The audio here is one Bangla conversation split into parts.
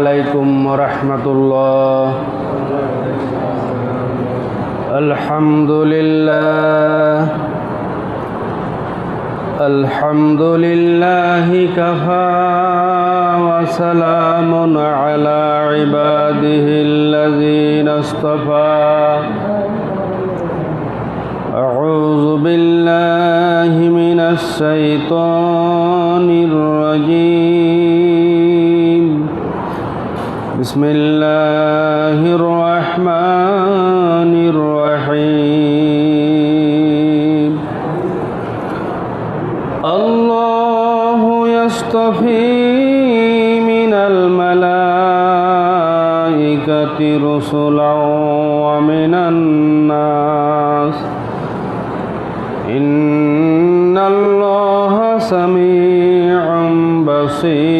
عليكم ورحمة الله. الحمد لله كفى وسلام على عباده الذين اصطفى. أعوذ بالله من الشيطان الرجيم. بسم الله الرحمن الرحيم. الله يصطفي من الملائكة رسلا ومن الناس إن الله سميع بصير.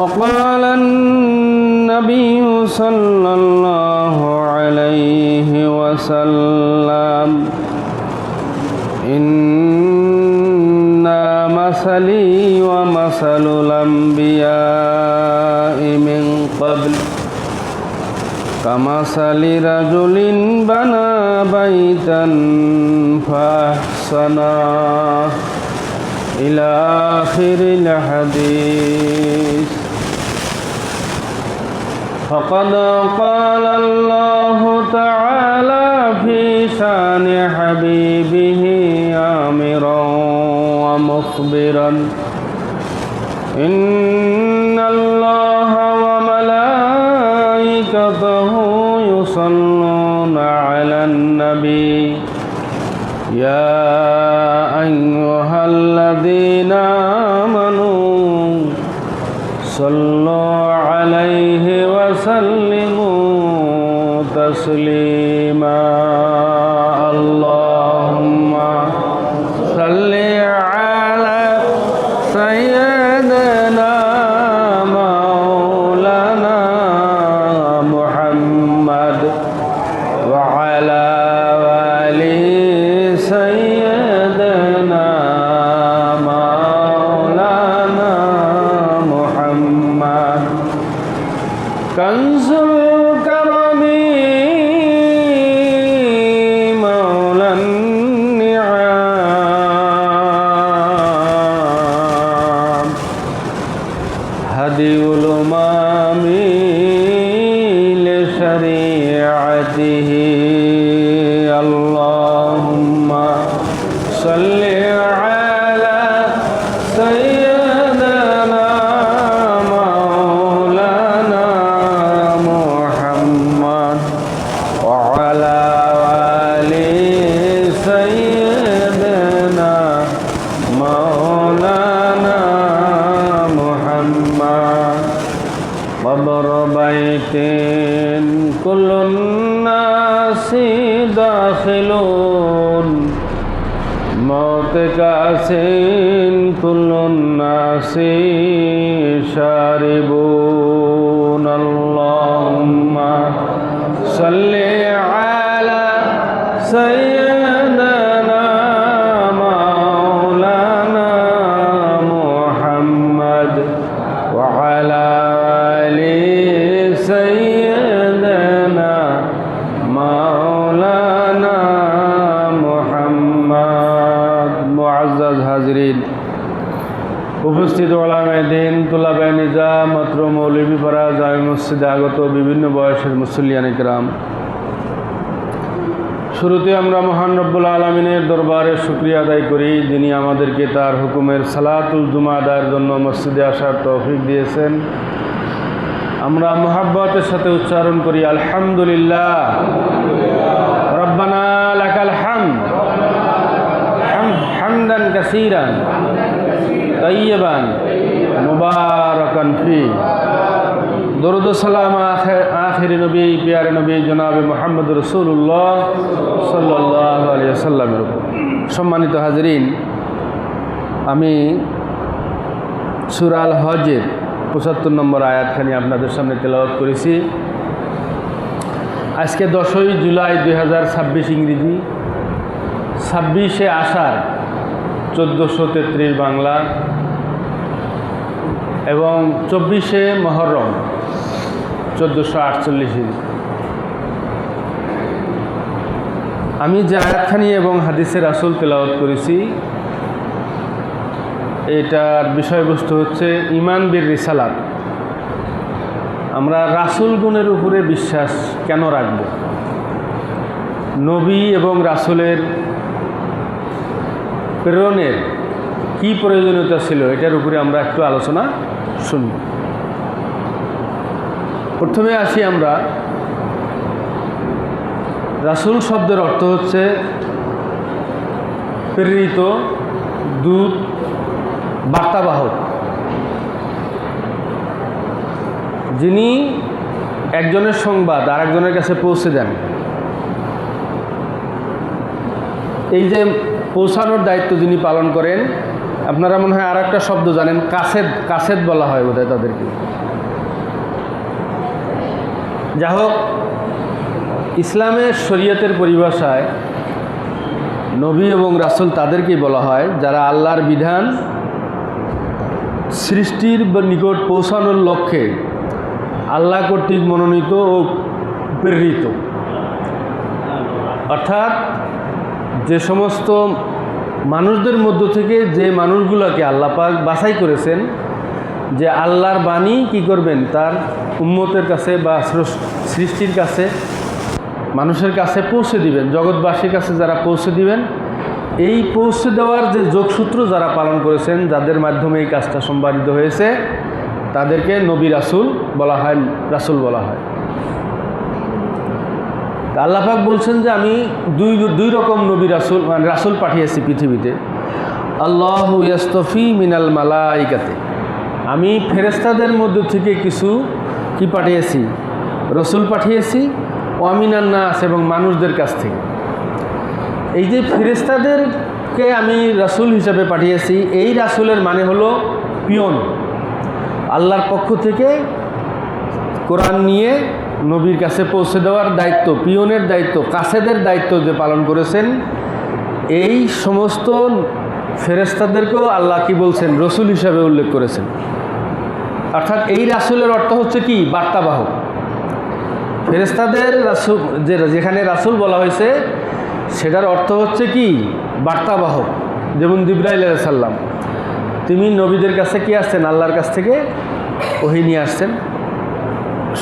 وقال النبي صلى الله عليه وسلم إن مثلي ومثل الأنبياء من قبل كمثل رجل بنى بيتا فأحسنه إلى آخر الحديث. فقد قال الله تعالى في شان حبيبه آمرا ومخبرا إن الله وملائكته يصلون على النبي يا أيها الذين آمنوا صلوا عليه وسلموا تسليما. اللهم صل على سيدنا مولانا محمد وعلى آل سيدنا مولانا محمد. كنز الكرم مولى النعم هدي الأمم لشريعته. اللهم صل على سيدنا مولانا محمد وعلى آل سيدنا مولانا محمد. قبر بيت كل الناس داخلون موت كأس كل الناس شاربون. اللهم صل على سيدنا مولانا محمد وعلى آل سيدنا مولانا محمد. মুআজ্জাজ হাজরিন, উপস্থিত ওলামায়ে দ্বীন, তুলাবে নিজাম, মাত্র মৌলভীপাড়া জামে মসজিদে আগত বিভিন্ন বয়সের মুসল্লিয়ানে কেরাম, শুরুতে আমরা মহান রব্বুল আলামিনের দরবারে শুকরিয়া আদায় করি, যিনি আমাদেরকে তার হুকুমের সালাতুল জুমা আদায়ের জন্য মসজিদে আসার তৌফিক দিয়েছেন। আমরা মুহাব্বতের সাথে উচ্চারণ করি আলহামদুলিল্লাহ। রব্বানা লাকাল হামদ হামদান কাসীরান তাইয়্যিবান মুবারাকান ফি। দরুদ ও সালাম আখির নবী, প্যারে নবী জনাব মুহাম্মদ রাসূলুল্লাহ সাল্লাল্লাহু আলাইহি ওয়াসাল্লামের উপর। সম্মানিত হাজরিন, আমি সূরা আল হজের 75 নম্বর আয়াতখানি আপনাদের সামনে তেলাওয়াত করেছি। আজকে 10ই জুলাই 2026 ইংরেজি, 26শে আষাঢ় 1433 বাংলা এবং 24শে মহরম 1448 আমি যে আয়াতখানি এবং হাদিসে রাসূল তেলাওয়াত করেছি এটার বিষয়বস্তু হচ্ছে ঈমান বির রিসালাত। আমরা রাসূল গুণের উপরে বিশ্বাস কেন রাখব, নবী এবং রাসূলের প্রেরণের কি প্রয়োজনীয়তা ছিল, এটার উপরে আমরা একটু আলোচনা শুনব। প্রথমে আসি আমরা, রাসূল শব্দের অর্থ হচ্ছে প্রেরিত, দূত, বার্তাবাহক। যিনি একজনের সংবাদ আরেকজনের কাছে পৌঁছে দেন। এই যে পৌঁছানোর দায়িত্ব যিনি পালন করেন, আপনারা মনে হয় আর একটা শব্দ জানেন, কাসেদ বলা হয় বোধহয় তাদেরকে। যা হোক, ইসলামের শরীয়তের পরিভাষায় নবী এবং রাসূল তাদেরকেই বলা হয় যারা আল্লাহর বিধান সৃষ্টির নিকট পৌঁছানোর লক্ষ্যে আল্লাহ কর্তৃক মনোনীত ও প্রেরিত। অর্থাৎ যে সমস্ত মানুষদের মধ্য থেকে যে মানুষগুলোকে আল্লাহ পাক বাছাই করেছেন যে আল্লাহর বাণী কি করবেন, তার উম্মতের কাছে বা সৃষ্টির কাছে, মানুষের কাছে পৌঁছে দিবেন, জগৎবাসীর কাছে যারা পৌঁছে দিবেন, এই পৌঁছে দেওয়ার যে যোগসূত্র যারা পালন করেছেন, যাদের মাধ্যমে এই কাজটা সম্পাদিত হয়েছে, তাদেরকে নবী রাসূল বলা হয়, রাসূল বলা হয়। আল্লাহ পাক বলছেন যে আমি দুই রকম নবী রাসূল মানে রাসূল পাঠিয়েছি পৃথিবীতে। আল্লাহু ইয়াস্তফি মিনাল মালাইকাতে, আমি ফেরেশতাদের মধ্য থেকে কিছু কি পাঠিয়েছি, রাসূল পাঠিয়েছি, ওয়ামিনান নাস, এবং মানুষদের কাছ থেকে। এই যে ফেরেশতাদেরকে আমি রাসূল হিসাবে পাঠিয়েছি, এই রাসূলের মানে হলো পিয়ন। আল্লাহর পক্ষ থেকে কোরআন নিয়ে নবীর কাছে পৌঁছে দেওয়ার দায়িত্ব, পিয়নের দায়িত্ব, কাসেদের দায়িত্ব যে পালন করেছেন, এই সমস্ত ফেরেশতাদেরকেও আল্লাহ কি বলছেন, রসুল হিসাবে উল্লেখ করেছেন। অর্থাৎ এই রাসূলের অর্থ হচ্ছে কি, বার্তাবাহক। ফেরেশতাদের রাসূল, যেখানে রাসূল বলা হয়েছে সেটার অর্থ হচ্ছে কি, বার্তাবাহক। যেমন জিবরাইল আলাইহিস সালাম, তিনি নবীদের কাছে কি আসছেন, আল্লাহর কাছ থেকে ওহী নিয়ে আসছেন,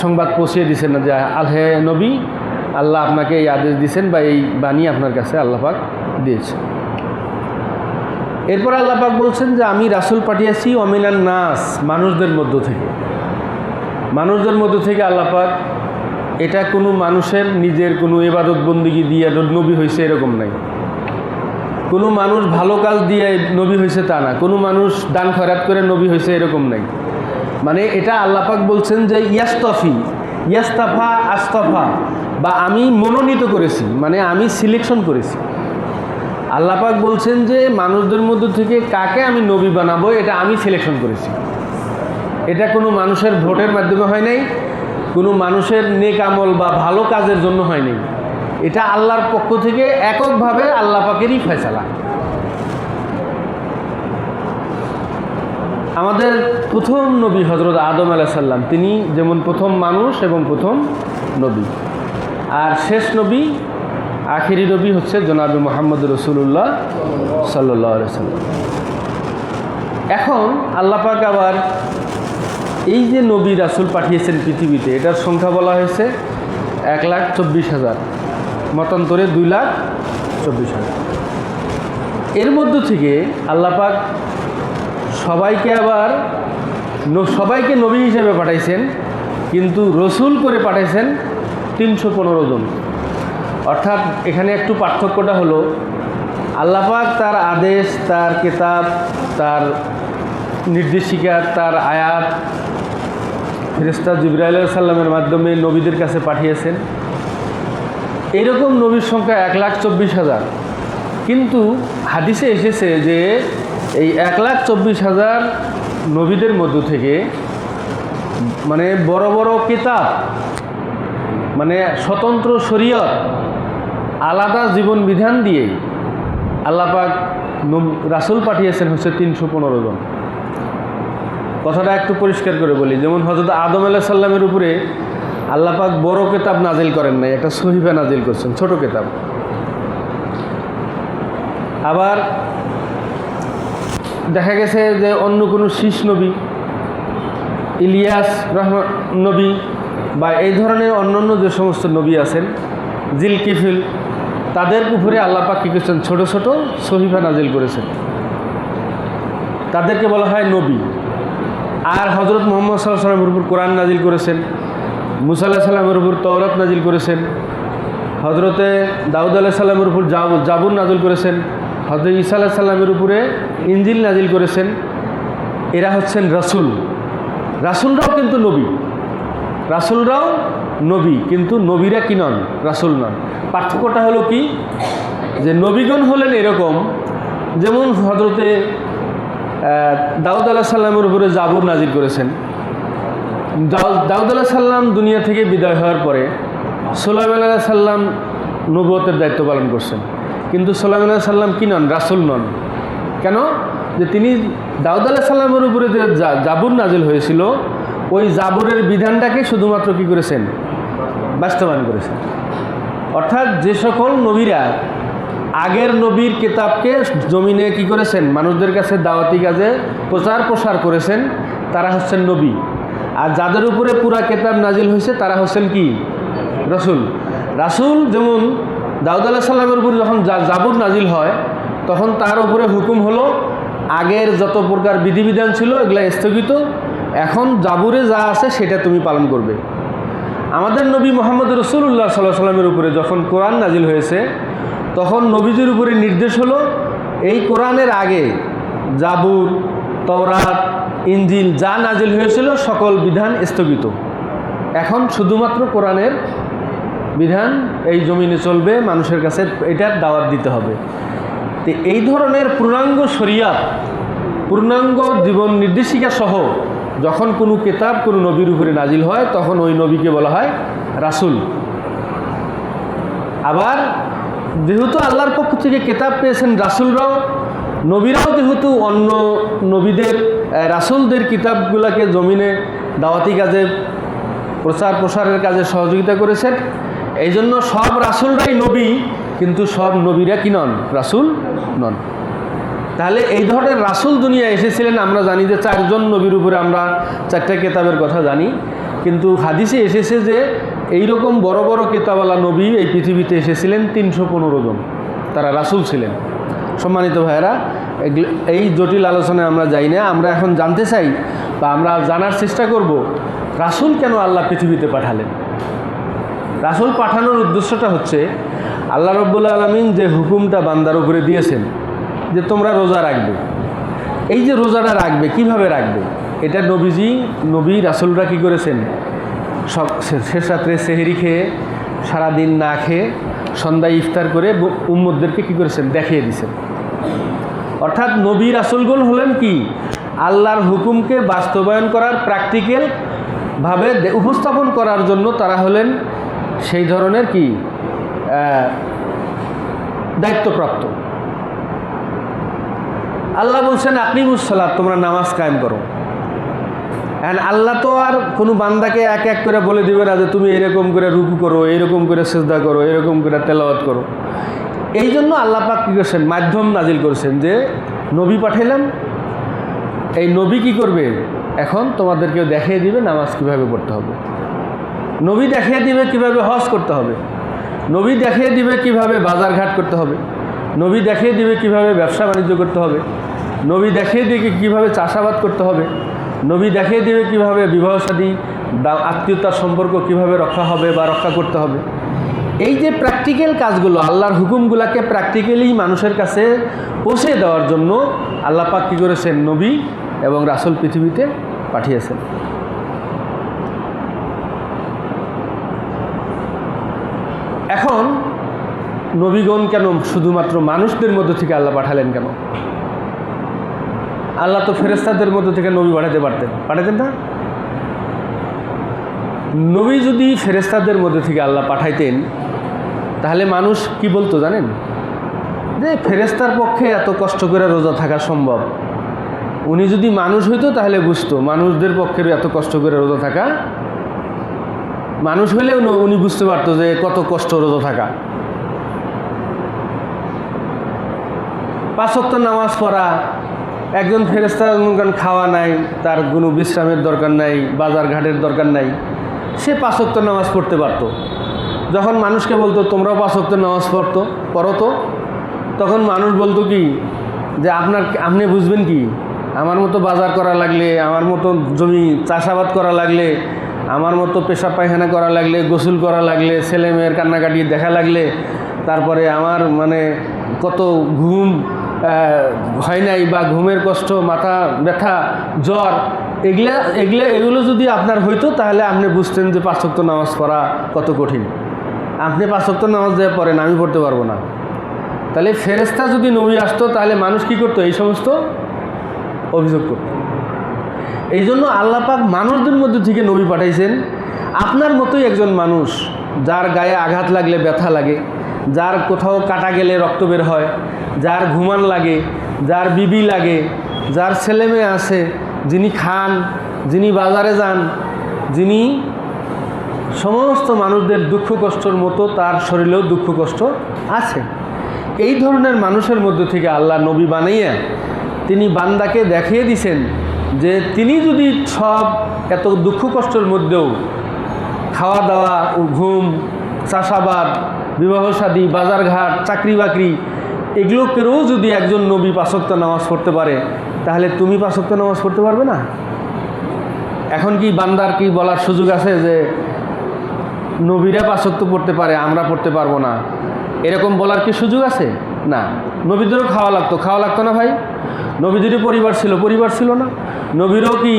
সংবাদ পৌঁছিয়ে দিচ্ছেন না যে হে নবী, আল্লাহ আপনাকে এই আদেশ দিয়েছেন বা এই বাণী আপনার কাছে আল্লাহ পাক দিয়েছে। এরপর আল্লাহ পাক বলছেন যে আমি রাসূল পাঠিয়েছি ওয়ামিনান নাস, মানুষদের মধ্য থেকে। মানুষদের মধ্য থেকে আল্লাহ পাক, এটা কোনো মানুষের নিজের কোনো ইবাদত বন্দেগী দিয়ে নবী হয়েছে এরকম নাই। কোনো মানুষ ভালো কাজ দিয়ে নবী হয়েছে তা না, কোনো মানুষ দান খয়রাত করে নবী হয়েছে এরকম নাই। মানে এটা আল্লাহ পাক বলছেন যে ইয়াস্তফি, ইয়াস্তাফা, আস্তফা, বা আমি মনোনীত করেছি, মানে আমি সিলেকশন করেছি। আল্লাহ পাক বলছেন যে মানুষদের মধ্য থেকে কাকে আমি নবী বানাবো, এটা আমি সিলেকশন করেছি। এটা কোনো মানুষের ভোটের মাধ্যমে হয় নাই, কোনো মানুষের নেক আমল বা ভালো কাজের জন্য হয় নাই। এটা আল্লাহর পক্ষ থেকে এককভাবে আল্লাহ পাকেরই ফয়সালা। আমাদের প্রথম নবী হযরত আদম আলাইহিস সালাম, তিনি যেমন প্রথম মানুষ এবং প্রথম নবী, আর শেষ নবী, আখিরি নবী হচ্ছে জনাবে মুহাম্মদ রাসূলুল্লাহ সাল্লাল্লাহু আলাইহি ওয়াসাল্লাম। এখন আল্লাহ পাক আবার এই যে নবী রাসূল পাঠিয়েছেন পৃথিবীতে, এটার সংখ্যা বলা হয়েছে 1,24,000, মতান্তরে 2,24,000। এর মধ্য থেকে আল্লাহ পাক সবাইকে নবী হিসেবে পাঠাইছেন, কিন্তু রসুল করে পাঠাইছেন 315 জন। অর্থাৎ এখানে একটু পার্থক্যটা হলো, আল্লাহ পাক তার আদেশ, তার কিতাব, তার নির্দেশিকা, তার আয়াত ফেরেশতা জিবরাইল আলাইহিস সালামের মাধ্যমে নবীদের কাছে পাঠিয়েছেন। এইরকম নবীর সংখ্যা 1,24,000, কিন্তু হাদিসে এসেছে যে এই 1,24,000 নবীদের মধ্য থেকে মানে বড় বড় কিতাব, মানে স্বতন্ত্র শরীয়ত, আলাদা জীবন বিধান দিয়ে আল্লাহ পাক রাসূল পাঠিয়েছেন হচ্ছে 315 জন। কথাটা একটু পরিষ্কার করে বলি, যেমন হযরত আদম আলাইহিস সালামের উপরে আল্লাহ পাক বড় কিতাব নাজিল করেন নাই, একটা সহিফা নাজিল করছেন, ছোট কিতাব। আবার দেখা গেছে যে অন্য কোনো শীষ নবী, ইলিয়াস নবী বা এই ধরনের অন্যান্য যে সমস্ত নবী আছেন, জিলকিফিল, তাদের উপরে আল্লাহ পাক কী করেছেন, ছোট ছোট সহিফা নাজিল করেছেন, তাদেরকে বলা হয় নবী। আর হযরত মুহাম্মদ সাল্লাল্লাহু আলাইহি ওয়াসাল্লামের উপর কোরআন নাজিল করেছেন, মুসা আলাইহিস সালামের উপর তাওরাত নাজিল করেছেন, হযরতে দাউদ আলাইহিস সালামের উপর জাবুর নাজিল করেছেন, হযরত ঈসা আলাইহিস সালামের উপরে ইনজিল নাজিল করেছেন। এরা হচ্ছেন রাসূল। রাসূলরাও কিন্তু নবী, রাসূলরাও নবী, কিন্তু নবীরা কি নন, রাসূল নন। পার্থক্যটা হলো কি, যে নবীগণ হলেন এরকম, যেমন হযরতে দাউদ আলাইহিস সালামের উপরে জাবুর নাজিল করেছেন। দাউদ আলাইহিস সালাম দুনিয়া থেকে বিদায় হওয়ার পরে সুলাইমান আলাইহিস সালাম নবুয়তের দায়িত্ব পালন করছেন, কিন্তু সুলাইমান আলাইহিস সালাম কি নন, রাসূল নন। কেন? যে তিনি দাউদ আলাইহিস সালামের উপরে যে জাবুর নাজিল হয়েছিল, ওই জাবুরের বিধানটাকে শুধুমাত্র কি করেছেন, বাস্তবায়ন করেছেন। অর্থাৎ যে সকল নবীরা আগের নবীর কিতাবকে জমিনে কি করেছেন, মানুষদের কাছে দাওয়াতি কাজে প্রসার করেছেন, তারা হচ্ছেন নবী। আর যাদের উপরে পুরা কিতাব নাজিল হয়েছে তারা হচ্ছেন কি, রাসূল। রাসূল যেমন দাউদ আলাইহিস সালামের উপরে যখন জাবুর নাজিল হয়, তখন তার উপরে হুকুম হলো আগের যত প্রকার বিধিবিধান ছিল এগুলা স্থগিত, এখন জাবুরে যা আছে সেটা তুমি পালন করবে। আমাদের নবী মুহাম্মদ রাসূলুল্লাহ সাল্লাল্লাহু আলাইহি ওয়াসাল্লামের উপরে যখন কোরআন নাজিল হয়েছে, তখন নবীজির উপরে নির্দেশ হলো এই কোরআনের আগে জাবুর, তাওরাত, ইনজিল যা নাজিল হয়েছিল সকল বিধান স্থগিত, এখন শুধুমাত্র কোরআনের বিধান এই জমিনে চলবে, মানুষের কাছে এটার দাওয়াত দিতে হবে। তো এই ধরনের পূর্ণাঙ্গ শরিয়াত, পূর্ণাঙ্গ জীবন নির্দেশিকা সহ যখন কোনো কিতাব কোনো নবীর উপরে নাজিল হয়, তখন ওই নবীকে বলা হয় রাসূল। আবার যেহেতু আল্লাহর পক্ষ থেকে কিতাব পেয়েছেন রাসূলরাও, নবীরাও যেহেতু অন্য নবীদের রাসূলদের কিতাবগুলোকে জমিনে দাওয়াতি কাজে প্রসারের কাজে সহযোগিতা করেছেন, এই জন্য সব রাসূলরাই নবী, কিন্তু সব নবীরা কি নন, রাসূল নন। তাহলে এই ধরনের রাসূল দুনিয়ায় এসেছিলেন। আমরা জানি যে 4 জন নবীর উপরে আমরা 4টা কিতাবের কথা জানি, কিন্তু হাদিসে এসেছে যে এইরকম বড় বড় কিতাবওয়ালা নবী এই পৃথিবীতে এসেছিলেন 315 জন, তারা রাসূল ছিলেন। সম্মানিত ভাইয়েরা, এই জটিল আলোচনায় আমরা যাই না। আমরা এখন জানতে চাই বা আমরা জানার চেষ্টা করব, রাসূল কেন আল্লাহ পৃথিবীতে পাঠালেন। রাসূল পাঠানোর উদ্দেশ্যটা হচ্ছে, আল্লাহ রাব্বুল আলামিন যে হুকুমটা বান্দার উপরে দিয়েছেন যে তোমরা রোজা রাখবে, এই যে রোজাটা রাখবে, কিভাবে রাখবে, এটা নবী রাসূলরা কী করেছেন, সব শেষ রাত্রে সেহরি খেয়ে সারাদিন না খেয়ে সন্ধ্যায় ইফতার করে উম্মতদেরকে কী করেছেন, দেখিয়ে দিয়েছেন। অর্থাৎ নবী রাসূলগণ হলেন কি, আল্লাহর হুকুমকে বাস্তবায়ন করার প্র্যাকটিক্যালভাবে উপস্থাপন করার জন্য তারা হলেন সেই ধরনের কি দায়িত্বপ্রাপ্ত। আল্লাহ বলছেন আকিমুস সালাত, তোমরা নামাজ কায়েম করো। এখন আল্লাহ তো আর কোনো বান্দাকে এক এক করে বলে দিবে না যে তুমি এরকম করে রুকু করো, এরকম করে সিজদা করো, এরকম করে তেলাওয়াত করো। এই জন্য আল্লাহ পাক কী করছেন, মাধ্যম নাজিল করেছেন যে নবী পাঠাইলাম, এই নবী কী করবে, এখন তোমাদেরকে দেখিয়ে দিবে নামাজ কীভাবে পড়তে হবে, নবী দেখিয়ে দিবে কীভাবে হজ করতে হবে, নবী দেখিয়ে দিবে কীভাবে বাজারঘাট করতে হবে, নবী দেখিয়ে দিবে কীভাবে ব্যবসা বাণিজ্য করতে হবে, নবী দেখিয়ে দিবে কীভাবে চাষাবাদ করতে হবে, নবী দেখিয়ে দিবে কীভাবে বিবাহ শাদী আত্মীয়তার সম্পর্ক কীভাবে রক্ষা হবে বা রক্ষা করতে হবে। এই যে প্র্যাকটিক্যাল কাজগুলো, আল্লাহর হুকুমগুলোকে প্র্যাকটিক্যালি মানুষের কাছে পৌঁছে দেওয়ার জন্য আল্লাহ পাক কী করেছেন, নবী এবং রাসূল পৃথিবীতে পাঠিয়েছেন। এখন নবীগণ কেন শুধুমাত্র মানুষদের মধ্য থেকে আল্লাহ পাঠালেন কেন? আল্লাহ তো ফেরেশতাদের মধ্য থেকে নবী পাঠাতেন না? নবী যদি ফেরেশতাদের মধ্যে থেকে আল্লাহ পাঠাইতেন, তাহলে মানুষ কি বলতো জানেন? যে ফেরেশতার পক্ষে এত কষ্ট করে রোজা থাকা সম্ভব। উনি যদি মানুষ হইতো তাহলে বুঝতো মানুষদের পক্ষে এত কষ্ট করে রোজা থাকা, মানুষ হইলেও উনি বুঝতে পারতো যে কত কষ্ট রোজা থাকা। 5 ওয়াক্ত নামাজ পড়া, একজন ফেরেশতার খাওয়া নাই, তার কোনো বিশ্রামের দরকার নাই, বাজার ঘাটের দরকার নাই, সে 5 ওয়াক্ত নামাজ পড়তে পারতো। যখন মানুষকে বলতো তোমরাও 5 ওয়াক্ত নামাজ পড়ো তো, তখন মানুষ বলতো কি যে আপনি বুঝবেন কি, আমার মতো বাজার করা লাগলে, আমার মতো জমি চাষাবাদ করা লাগলে, আমার মতো পেশাব পায়খানা করা লাগলে, গোসল করা লাগলে, ছেলে মেয়ের কান্নাকাটি দেখা লাগলে, তারপরে আমার মানে কত ঘুম হয় নাই বা ঘুমের কষ্ট, মাথা ব্যথা, জ্বর, এগুলো যদি আপনার হইতো তাহলে আপনি বুঝতেন যে 5 ওয়াক্ত নামাজ পড়া কত কঠিন। আপনি 5 ওয়াক্ত নামাজ দিয়ে পড়েন, আমি পড়তে পারবো না। তাহলে ফেরেশতা যদি নবী আসতো তাহলে মানুষ কি করতো? এই সমস্ত অভিযোগ করত। এই জন্য আল্লাহ পাক মানুষদের মধ্যে থেকে নবী পাঠাইছেন। আপনার মতোই একজন মানুষ, যার গায়ে আঘাত লাগলে ব্যথা লাগে, যার কোথাও কাটা গেলে রক্ত বের হয়, যার ঘুমান লাগে, যার বিবি লাগে, যার ছেলে মেয়ে আছে, যিনি খান, যিনি বাজারে যান, যিনি সমস্ত মানুষদের দুঃখ কষ্টর মতো তার শরীরেও দুঃখ কষ্ট আছে। এই ধরনের মানুষের মধ্যে থেকে আল্লাহ নবী বানাইয়া তিনি বান্দাকে দেখিয়ে দিছেন যে তিনি যদি সব এত দুঃখ কষ্টের মধ্যেও খাওয়া দাওয়া, ঘুম, চাষাবাদ, বিবাহ শাদী, বাজারঘাট, চাকরি বাকরি, এগুলো করেও যদি একজন নবী 5 ওয়াক্ত নামাজ পড়তে পারে, তাহলে তুমি 5 ওয়াক্ত নামাজ পড়তে পারবে না? এখন কি বান্দার কি বলার সুযোগ আছে যে নবীরা 5 ওয়াক্ত পড়তে পারে, আমরা পড়তে পারবো না, এরকম বলার কি সুযোগ আছে? না। নবীদেরও খাওয়া লাগতো না ভাই? নবীদেরও পরিবার ছিল না? নবীরও কি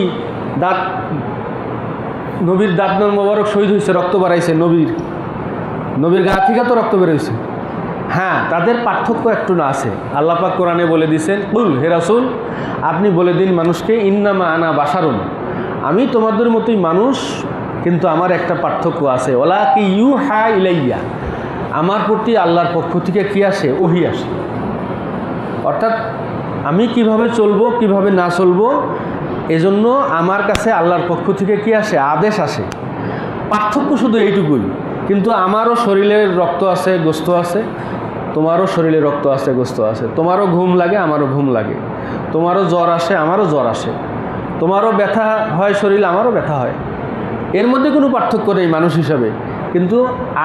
নবীর দাঁত মোবারক শহীদ হয়েছে, রক্ত বাড়াইছে, নবীর গা থেকে তো রক্ত বেরোইছে। হ্যাঁ, তাদের পার্থক্য একটু না আছে। আল্লাহ পাক কোরআনে বলে দিয়েছেন, কুল হে রাসূল, আপনি বলে দিন মানুষকে, ইন্নামা আনা বাশারুন, আমি তোমাদের মতোই মানুষ, কিন্তু আমার একটা পার্থক্য আছে, ওয়ালাকি ইউহা ইলাইয়া, আমার প্রতি আল্লাহর পক্ষ থেকে কি আসে? ওহী আসে। অর্থাৎ আমি কিভাবে চলবো, কিভাবে না চলবো, এজন্য আমার কাছে আল্লাহর পক্ষ থেকে কি আসে? আদেশ আসে। পার্থক্য শুধু এইটুকুই। কিন্তু আমারও শরীরে রক্ত আছে, গোস্ত আছে, তোমারও শরীরে রক্ত আছে, গোস্ত আছে। তোমারও ঘুম লাগে, আমারও ঘুম লাগে। তোমারও জ্বর আসে, আমারও জ্বর আসে। তোমারও ব্যথা হয় শরীরে, আমারও ব্যথা হয়। এর মধ্যে কোনো পার্থক্য নেই মানুষ হিসাবে। কিন্তু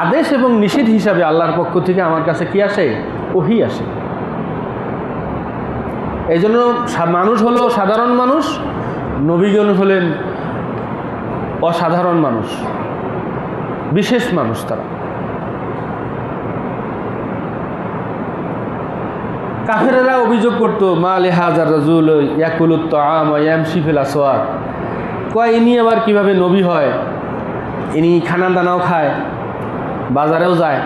আদেশ এবং নিষেধ হিসাবে আল্লাহর পক্ষ থেকে আমার কাছে কি আসে? ওহী আসে। এই জন্য মানুষ হলো সাধারণ মানুষ, নবীগণ হলেন অসাধারণ মানুষ, বিশেষ মানুষ। তারা কাফেরেরা অভিযোগ করতো, মা লিহাযার রাজুল ইয়াকুলুত তাআম ওয়া ইয়ামশি ফিল আসওয়াক, কয় ইনি আবার কিভাবে নবী হয়? ইনি খানা দানাও খায়, বাজারেও যায়,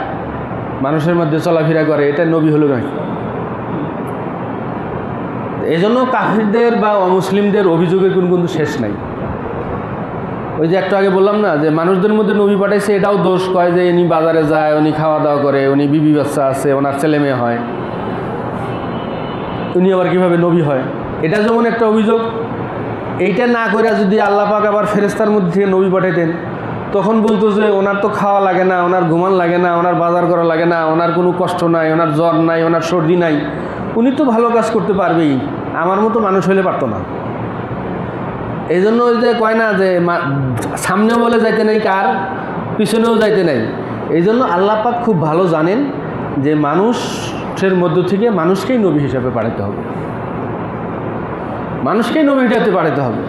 মানুষের মধ্যে চলাফেরা করে, এটা নবী হলো নাকি? এই জন্য কাফিরদের বা অমুসলিমদের অভিযোগের কিন্তু শেষ নাই। ওই যে একটু আগে বললাম না, যে মানুষদের মধ্যে নবী পাঠাইছে, এটাও দোষ। কয় যে ইনি বাজারে যায়, উনি খাওয়া দাওয়া করে, উনি বিবি বাচ্চা আছে, ওনার ছেলে মেয়ে হয়, উনি আবার কীভাবে নবী হয়? এটা যেমন একটা অভিযোগ। এইটা না করে যদি আল্লাহ পাক আবার ফেরেশতার মধ্যে থেকে নবী পাঠাইতেন, তখন বলতো যে ওনার তো খাওয়া লাগে না, ওনার ঘুমান লাগে না, ওনার বাজার করা লাগে না, ওনার কোনো কষ্ট নাই, ওনার জ্বর নাই, ওনার সর্দি নাই, উনি তো ভালো কাজ করতে পারবেই, আমার মতো মানুষ হলে পারতো না। এই জন্য ওই যে কয় না যে সামনে বলে যাইতে নাই, কার পিছনেও যাইতে নাই। এই জন্য আল্লাহ পাক খুব ভালো জানেন যে মানুষের মধ্য থেকে মানুষকেই নবী হিসাবে পাঠাতে হবে, মানুষকেই নবী হিসাবে পাঠাতে হবে।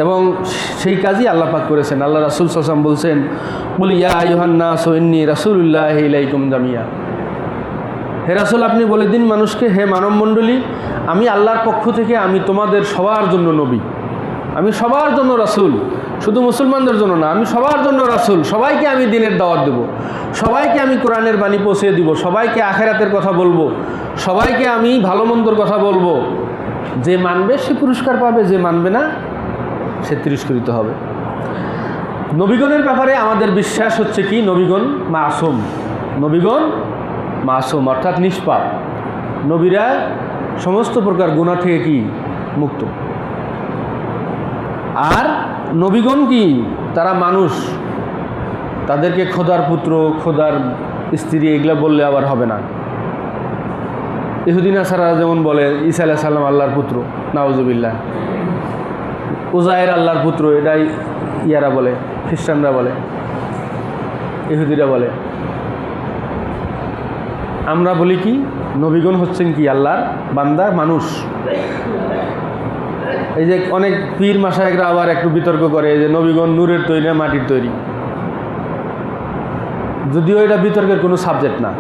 এবং সেই কাজই আল্লাহ পাক করেছেন। আল্লাহ রাসূল সাল্লাল্লাহু আলাইহি ওয়াসাল্লাম বলছেন, কুল ইয়া আইয়ুহান নাসু ইন্নী রাসূলুল্লাহি ইলাইকুম জামিয়া, হে রাসূল আপনি বলে দিন মানুষকে, হে মানব মণ্ডলী, আমি আল্লাহর পক্ষ থেকে আমি তোমাদের সবার জন্য নবী, আমি সবার জন্য রাসূল, শুধু মুসলমানদের জন্য না, আমি সবার জন্য রাসূল। সবাইকে আমি দ্বীনের দাওয়াত দেব, সবাইকে আমি কোরআনের বাণী পৌঁছে দিব, সবাইকে আখিরাতের কথা বলবো, সবাইকে আমি ভালো মন্দর কথা বলবো। যে মানবে সে পুরস্কার পাবে, যে মানবে না সে তিরস্কৃত হবে। নবীগণের ব্যাপারে আমাদের বিশ্বাস হচ্ছে কি, নবীগণ মাসুম, নবীগণ মাসুম অর্থাৎ নিষ্পাপ। নবীরা সমস্ত প্রকার গুনাহ থেকে কি মুক্ত। আর নবীগণ কি তারা মানুষ, তাদেরকে খোদার পুত্র খোদার স্ত্রী এগুলা বললে আবার হবে না। ইহুদি নাসারা যেমন বলে ঈসা আলাইহিস সালাম আল্লাহর পুত্র, নাউজুবিল্লাহ। উজায়ের আল্লাহর পুত্র, এটাই ইয়ারা বলে, খ্রিস্টানরা বলে, ইহুদিরা বলে। আমরা বলি কি নবীগণ হচ্ছেন কি আল্লাহর বান্দা, মানুষ। এই যে অনেক পীর মাশায়েখরা আবার একটু বিতর্ক করে যে নবীগণ নূরের তৈরি না মাটির তৈরি, যদিও এটা বিতর্কের কোনো সাবজেক্ট না।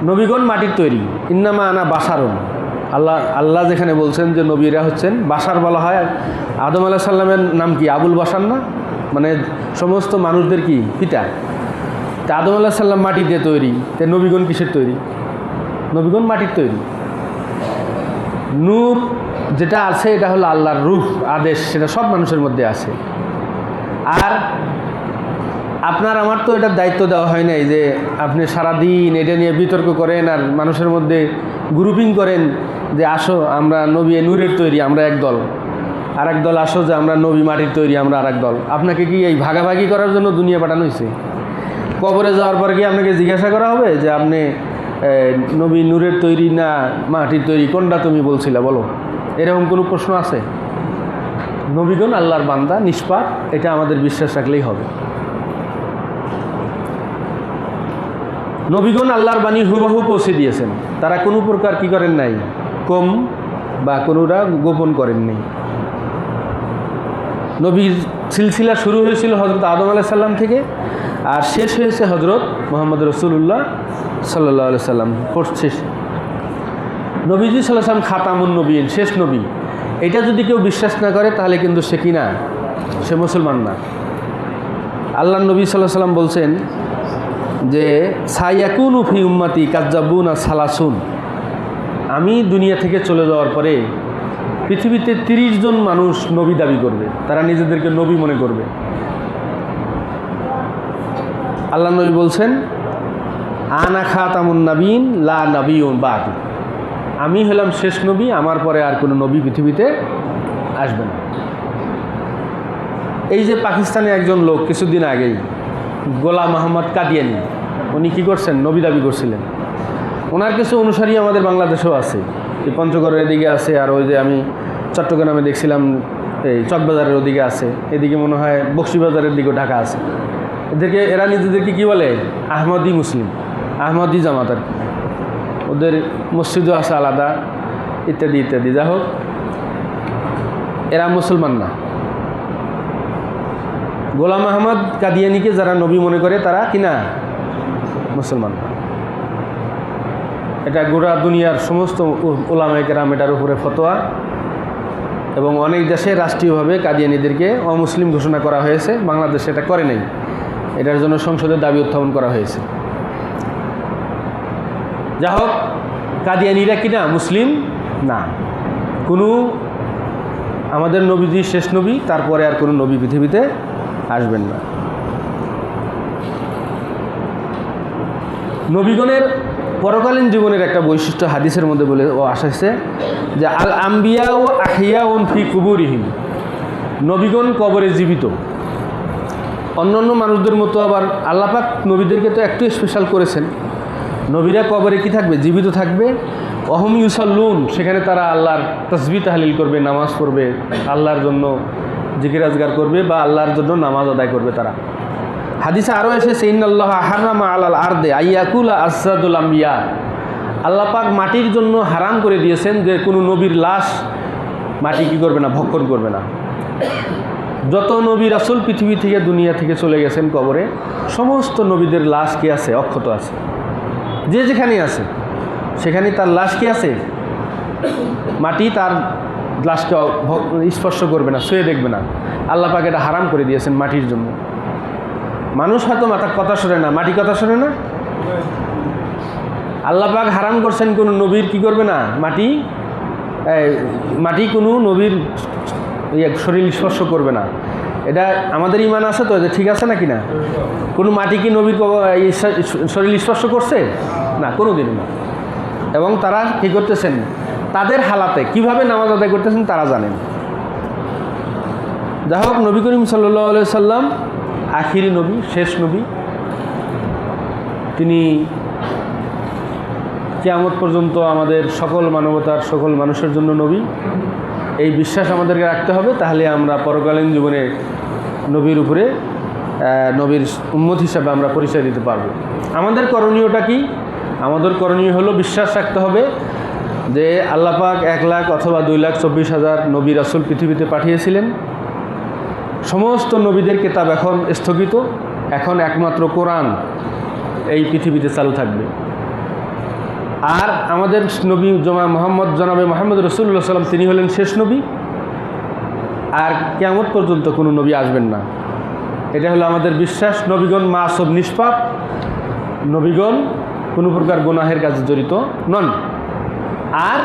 নবীগণ মাটির তৈরি, ইন্নামা আনা বাশারুন। আল্লাহ যেখানে বলছেন যে নবীরা হচ্ছেন বাশার বলা হয়। আদম আলাইহিস সালামের নাম কি আবুল বাশার না, মানে সমস্ত মানুষদের কি পিতা। তা আদম আলাইহিস সালাম মাটি দিয়ে তৈরি, তে নবীগণ কিসের তৈরি? নবীগণ মাটির তৈরি। নূর যেটা আছে এটা হলো আল্লাহর রূহ, আদেশ, সেটা সব মানুষের মধ্যে আছে। আর আপনার আমার তো এটার দায়িত্ব দেওয়া হয় নাই যে আপনি সারাদিন এটা নিয়ে বিতর্ক করেন আর মানুষের মধ্যে গ্রুপিং করেন যে আসো আমরা নবী নূরের তৈরি, আমরা এক দল, আর এক দল আসো যে আমরা নবী মাটির তৈরি, আমরা আর এক দল। আপনাকে কি এই ভাগাভাগি করার জন্য দুনিয়া পাঠানো হয়েছে? কবরে যাওয়ার পর কি আপনাকে জিজ্ঞাসা করা হবে যে আপনি নবী নূরের তৈরি না মাটির তৈরি, কোনটা তুমি বলছিলে বলো? এরকম কোনো প্রশ্ন আছে? নবীগণ আল্লাহর বান্দা, নিষ্পাপ, এটা আমাদের বিশ্বাস রাখলেই হবে। নবীগণ আল্লাহর বাণী হুবহু পৌঁছে দিয়েছেন, তারা কোনো প্রকার কি করেন নাই, কম বা কোনোটা গোপন করেন নাই। নবীর সিলসিলা শুরু হয়েছিল হজরত আদম আলাইহিস সালাম থেকে, আর শেষ হয়েছে হজরত মুহাম্মদ রাসূলুল্লাহ সাল্লাল্লাহু আলাইহি সাল্লাম। শেষ নবীজি সাল্লাল্লাহু আলাইহি সাল্লাম খাতামুন নবীন, শেষ নবী। এটা যদি কেউ বিশ্বাস না করে তাহলে কিন্তু সে কি না, সে মুসলমান না। আল্লাহ নবী সাল্লাল্লাহু আলাইহি সাল্লাম বলছেন যে সায়াকুনু ফি উম্মতি কাজ্জাবুনা সালাসুন, আমি দুনিয়া থেকে চলে যাওয়ার পরে পৃথিবীতে 30 জন মানুষ নবী দাবি করবে, তারা নিজেদেরকে নবী মনে করবে। আল্লাহ নবী বলছেন আনা খাতামুন নাবিয়িন লা নাবিয়্যুন বা'দি, আমি হলাম শেষ নবী, আমার পরে আর কোনো নবী পৃথিবীতে আসবে না। এই যে পাকিস্তানে একজন লোক কিছুদিন আগেই গোলাম মোহাম্মদ কাদিয়ানি, উনি কী করছেন, নবী দাবি করছিলেন। ওনার কিছু অনুসারী আমাদের বাংলাদেশেও আছে, এই পঞ্চগড়ের এদিকে আছে, আর ওই যে আমি চট্টগ্রামে দেখছিলাম এই চকবাজারের ওদিকে আছে, এদিকে মনে হয় বক্সিবাজারের দিকেও ঢাকা আছে। এদেরকে এরা নিজেদেরকে কী বলে, আহমদি মুসলিম, আহমদি জামাত আর কি। ওদের মসজিদও আছে আলাদা, ইত্যাদি ইত্যাদি। যাই হোক, এরা মুসলমান না। গোলাম আহমদ কাদিয়ানিকে যারা নবী মনে করে তারা কিনা মুসলমান না। এটা গোটা দুনিয়ার সমস্ত উলামায়ে কেরাম এটার উপরে ফতোয়া, এবং অনেক দেশে রাষ্ট্রীয়ভাবে কাদিয়ানিদেরকে অমুসলিম ঘোষণা করা হয়েছে। বাংলাদেশে এটা করে নাই, এটার জন্য সংসদে দাবি উত্থাপন করা হয়েছে। যা হোক, কাদিয়ানিরা কিনা মুসলিম না। কোনো আমাদের নবীজি শেষ নবী, তারপরে আর কোনো নবী পৃথিবীতে আসবেন না। নবীগণের পরকালীন জীবনের একটা বৈশিষ্ট্য হাদিসের মধ্যে বলে আসছে যে আল আম্বিয়া ও আহিয়াউন ফি কুবুরিহিম, নবীগণ কবরে জীবিত। অন্যান্য মানুষদের মতো আবার আল্লাহ পাক নবীদেরকে তো একটু স্পেশাল করেছেন, নবীরা কবরে কি থাকবে, জীবিত থাকবে। অহম ইউসাল্লুন, সেখানে তারা আল্লাহর তাসবিহ তাহলিল করবে, নামাজ পড়বে, আল্লাহর জন্য জিকির আজগার করবে বা আল্লাহর জন্য নামাজ আদায় করবে তারা। হাদিসে আরও এসেছে ইন্নাল্লাহ হারামা আলাল আরদে আইয়াকুলা আসরাদুল আম্বিয়া, আল্লাহ পাক মাটির জন্য হারাম করে দিয়েছেন যে কোনো নবীর লাশ মাটি কী করবে না, ভক্ষণ করবে না। যত নবী রাসূল পৃথিবী থেকে দুনিয়া থেকে চলে গেছেন কবরে, সমস্ত নবীদের লাশ কি আছে, অক্ষত আছে। যে যেখানে আছে সেখানে তার লাশ কি আছে, মাটি তার লাশকে স্পর্শ করবে না, ছুঁয়ে দেখবে না। আল্লাহ পাক এটা হারাম করে দিয়েছেন মাটির জন্য। মানুষ হয়তো মাথার কথা শোনে না, মাটি কথা শোনে না। আল্লাহ পাক হারাম করছেন কোনো নবীর কি করবে না, মাটি কোনো নবীর শরীর স্পর্শ করবে না। এটা আমাদের ইমান আছে তো, যে ঠিক আছে নাকি না? কোনো মাটি কি নবীর শরীর স্পর্শ করছে? না, কোনো দিনও না। এবং তারা কী করতেছেন, তাদের হালাতে কিভাবে নামাজ আদায় করতেছেন তারা জানেন। যাই হোক, নবী করিম সাল্লাল্লাহু আলাইহি সাল্লাম আখিরি নবী, শেষ নবী। তিনি কিয়ামত পর্যন্ত আমাদের সকল মানবতার সকল মানুষের জন্য নবী, এই বিশ্বাস আমাদেরকে রাখতে হবে। তাহলে আমরা পরকালীন জীবনে নবীর উপরে নবীর উম্মত হিসাবে আমরা পরিচয় দিতে পারব। আমাদের করণীয়টা কি? আমাদের করণীয় হলো বিশ্বাস রাখতে হবে যে আল্লাহ পাক 1 লাখ অথবা 2,24,000 নবী রাসূল পৃথিবীতে পাঠিয়েছিলেন। সমস্ত নবীদের কিতাব এখন স্থগিত, এখন একমাত্র কোরআন এই পৃথিবীতে চালু থাকবে। আর আমাদের নবী জনাবে মোহাম্মদ রাসূলুল্লাহ সাল্লাম, তিনি হলেন শেষ নবী। আর কিয়ামত পর্যন্ত কোনো নবী আসবেন না, এটা হলো আমাদের বিশ্বাস। নবীগণ মাসুম, নিষ্পাপ, নবীগণ কোনো প্রকার গুনাহের কাজে জড়িত নন। আর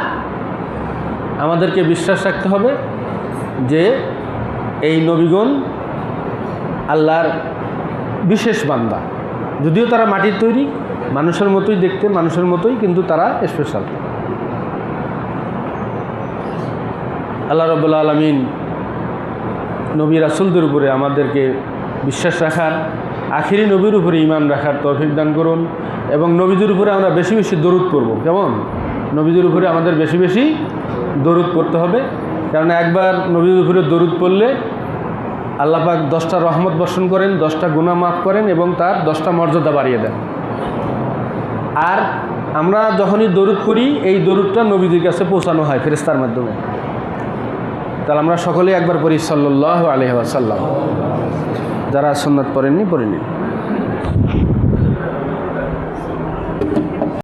আমাদেরকে বিশ্বাস রাখতে হবে যে এই নবীগণ আল্লাহর বিশেষ বান্দা, যদিও তারা মাটির তৈরি, মানুষের মতোই দেখতে, মানুষের মতোই, কিন্তু তারা স্পেশাল। আল্লাহ রাব্বুল আলামিন নবী রাসূলদের উপরে আমাদেরকে বিশ্বাস রাখার, আখিরি নবীর উপরে ঈমান রাখার তৌফিক দান করুন। এবং নবীদের উপরে আমরা বেশি বেশি দরুদ পড়ব। কেমন? নবীদের উপরে আমাদের বেশি বেশি দরুদ পড়তে হবে, কারণ একবার নবীর উপরে দরুদ পড়লে আল্লাহ পাক 10টা রহমত বর্ষণ করেন, 10টা গুনাহ মাফ করেন এবং তার 10টা মর্যাদা বাড়িয়ে দেন। আর আমরা যখনই দরুদ করি, এই দরুদটা নবীদের কাছে পৌঁছানো হয় ফেরেশতার মাধ্যমে। তাহলে আমরা সকলেই একবার পড়ি সাল্লাল্লাহু আলাইহি ওয়াসাল্লাম। যারা সুন্নাত পড়েননি পড়ে নিন।